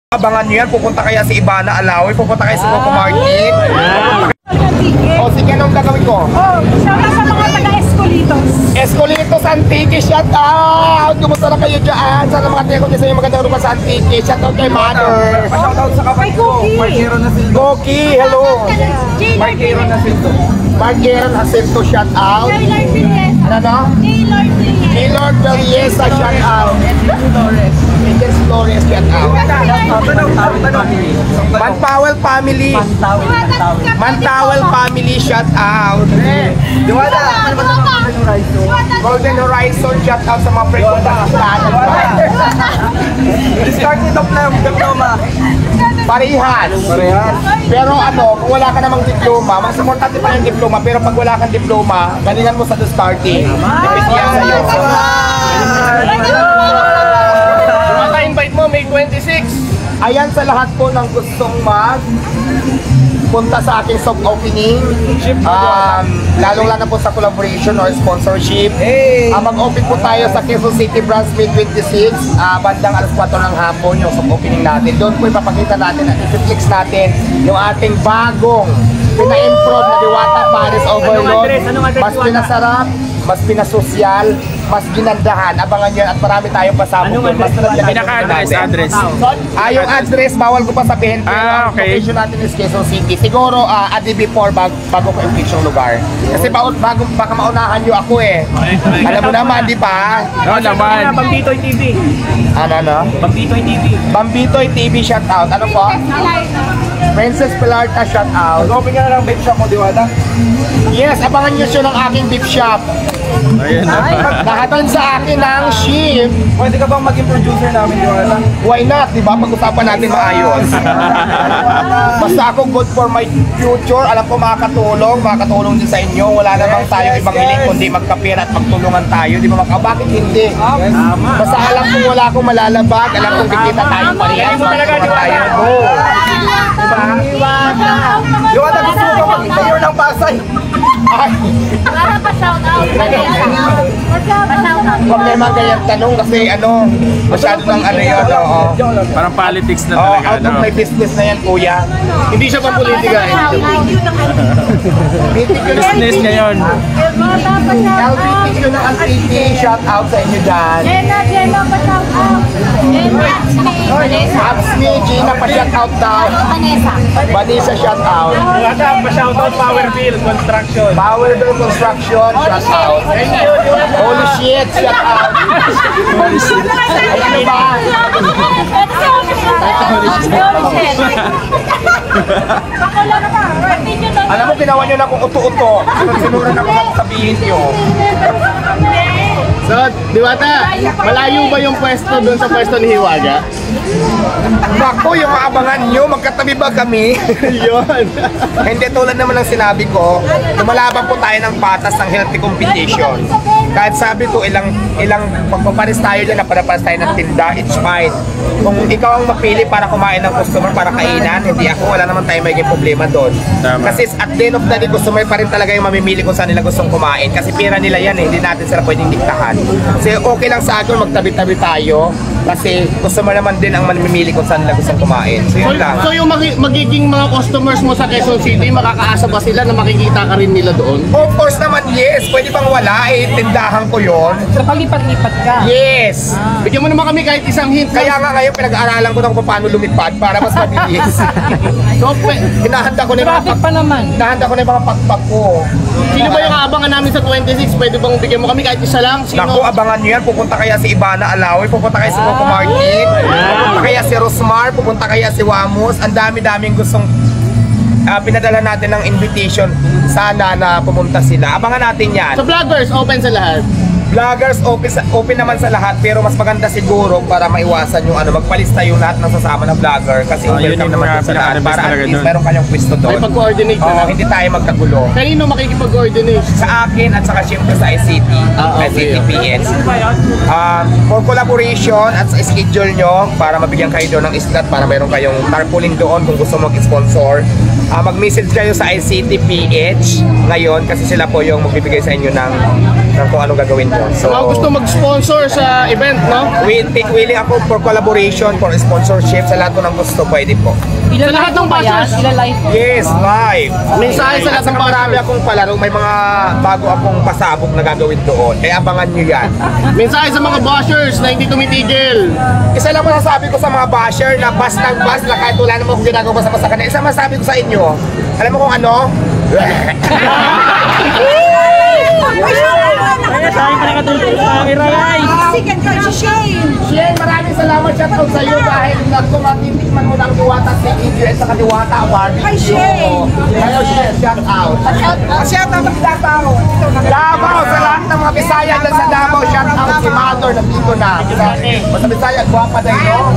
Abangan nyo yan, pupunta kaya si Ivana Alawi, pupunta kaya si Coco Martin. O sige, anong gagawin ko? Shoutout sa mga taga-Escolitos. Escolitos Antique, shout out! Kumusta na kayo dyan? Sana mga tiyo ko dyan sa yung magandang rumah sa Antique. Shout out kay Mother. Shout out sa kapatid ko, Marquero Nasildo. Goki, hello! Marquero Nasildo. Marquero Nasildo, shout out. Ano no? Gaylord Veliesa, shout out. Miguel Flores, shout out. Manpawel family. Manpawel family, shout out. Diwata. Golden Horizon, shout out sa mga friend ko sa Atlanta. Discarded off na yung diploma. Parehas. Pero ano, kung wala ka namang diploma, mas importante pa yung diploma, pero pag wala kang diploma, galingan mo sa discarding. Depende yan sa'yo. Maka-invite mo, May 26. Ayan sa lahat po ng gustong punta sa aking soft opening, lalong-lalo po sa collaboration or sponsorship. Mag-open po tayo sa Quezon City branch May 26, bandang alas 4 ng hapon yung soft opening natin. Doon po ipapakita natin at i-flex natin yung ating bagong pina-improve na Diwata Paris Overload. Mas pinasarap, mas pinasosyal, mas ginandahan. Abangan nyo at marami tayong pasabog doon. Pinaka-address. Yung address, bawal ko pa sabihin. Pero okay. location natin is Quezon City. Siguro, a day before, bago ko i-fix yung lugar. Kasi baka maunahan nyo ako eh. Alam mo naman, di ba? Oo naman. Bambitoy TV. Ano? Bambitoy TV. Bambitoy TV, shout out. Ano po? Princess Pilarta, shout out. Mag-open ka na ng vape shop mo, Diwata. Yes, abangan nyo siya ng aking beef shop. Ayun na. Nahatid sa akin ng ship. Pwede ka bang maging producer namin, Diwata? Why not? Diba? Pag-usapan natin maayos. Basta ako good for my future. Alam ko makakatulong din sa inyo. Wala namang tayo ibang hiling kundi magkapira at magtulungan tayo. Di ba bakit hindi? Basta alam kong wala akong malalabag. Alam kong kikita tayo parehas. Tayo. Go! Diwata, gusto mo ba mag-mayor ng Pasay? Ay! Para pa-shoutout. Huwag na yung ganyan tanong kasi masyado ng yun. Parang politics na Oh, talaga. out of my business na yan, kuya. Hindi siya pa politika. Business ngayon. LBTQ na LPT, shout out sa inyo dyan. Jenna, pa-shoutout. Absni, Gina, pa-shout out daw. Vanessa, shout out. Diwata, pa-shoutout Powerbill Construction. Powerbill Construction, shout out. Holy shit, shout out. Ay, ano ba? Alam mo, ginawa nyo na kung uto-uto. Sinuran ako sabihin nyo. So, Diwata, malayo ba yung pwesto doon sa pwesto ni Hiwaga? Bako, yung maabangan nyo, magkatabi ba kami? Yun. Hindi, tulad naman ng sinabi ko, lumalaban po tayo ng patas ng healthy competition. Kahit sabi ko, ilang pagpaparis tayo dyan, napanaparis tayo ng tinda, it's fine. Kung ikaw ang mapili para kumain ng customer, para kainan, hindi ako, wala naman tayo magiging problema doon. Kasi at the end of the day, customer pa rin talaga yung mamimili kung saan nila gustong kumain. Kasi pera nila yan, hindi natin sila pwedeng diktahan. Kasi okay lang sa akin, magtabi-tabi tayo. Kasi customer naman din ang mamimili kung saan nila gustong kumain. So yun lang. So yung magiging mga customers mo sa Quezon City, makakaasa ba sila na makikita ka rin nila doon? Of course naman, yes. Pwede bang wala eh, tindahan ko yon. So, palipat-lipat ka. Yes. Bigyan mo naman kami kahit isang hint. Kaya nga ngayon pinag-aaralan ko kung paano lumipad para mas mabilis. So, Hinahanda ko na yung Traffic pa naman. hinahanda ko na yung mga pakpak ko. sino ba yung aabangan namin sa 26? Pwede bang bigyan mo kami kahit isa lang? Naku, abangan nyo yan. Pupunta kaya si Ivana Alawi, pupunta kaya si Coco Martin, pupunta kaya si Rosmar, pupunta kaya si Wamos. Ang dami-daming gustong pinadala natin ng invitation. Sana na pumunta sila. Abangan natin yan. So, vloggers, open sa lahat. Vloggers, open naman sa lahat, pero mas maganda siguro para maiwasan yung magpalista yung lahat ng sasama na vlogger kasi yun welcome yung naman mga sa lahat pinaka-advice para at talaga least dun. meron kayong pwesto May doon. pag-coordinate na Oo, lang. hindi tayo magkagulo. Kanino makikipag-coordinate? Sa akin at saka siyempre sa ICT, okay. ICT PH. For collaboration at sa schedule nyo para mabigyan kayo doon ng slot para meron kayong tarpaulin doon kung gusto mag-sponsor. Mag-message kayo sa ICT PH ngayon kasi sila po yung magbibigay sa inyo ng kung anong gagawin nyo. Sa mga gusto mag-sponsor sa event, no? Willing ako for collaboration, for sponsorship. Sa lahat po ng gusto, pwede po. Sa lahat ng bashers. Ilalive po. Yes, live. Mensahe sa lahat ng Marami bashers. akong palaro, may mga bago akong pasabog na gagawin doon. Eh, abangan nyo yan. Mensahe sa mga bashers na hindi tumitigil. Isa lang masasabi ko sa mga basher na bas ng bas na kahit wala naman akong ginagawa sa kanila. Isa masasabi ko sa inyo, alam mo kung ano? Shane, maraming salamat shout out sa iyo dahil nagkumatintikman mo ng diwata si Ingrid sa kadiwata Barbie. Hi, Shane. Hello, Shane, shout out. Shout out sa Davao. Davao, sa lahat ng mga Bisaya dyan sa Davao, shout out si Mother, nandito na. Basta Bisaya, guwapa na yun.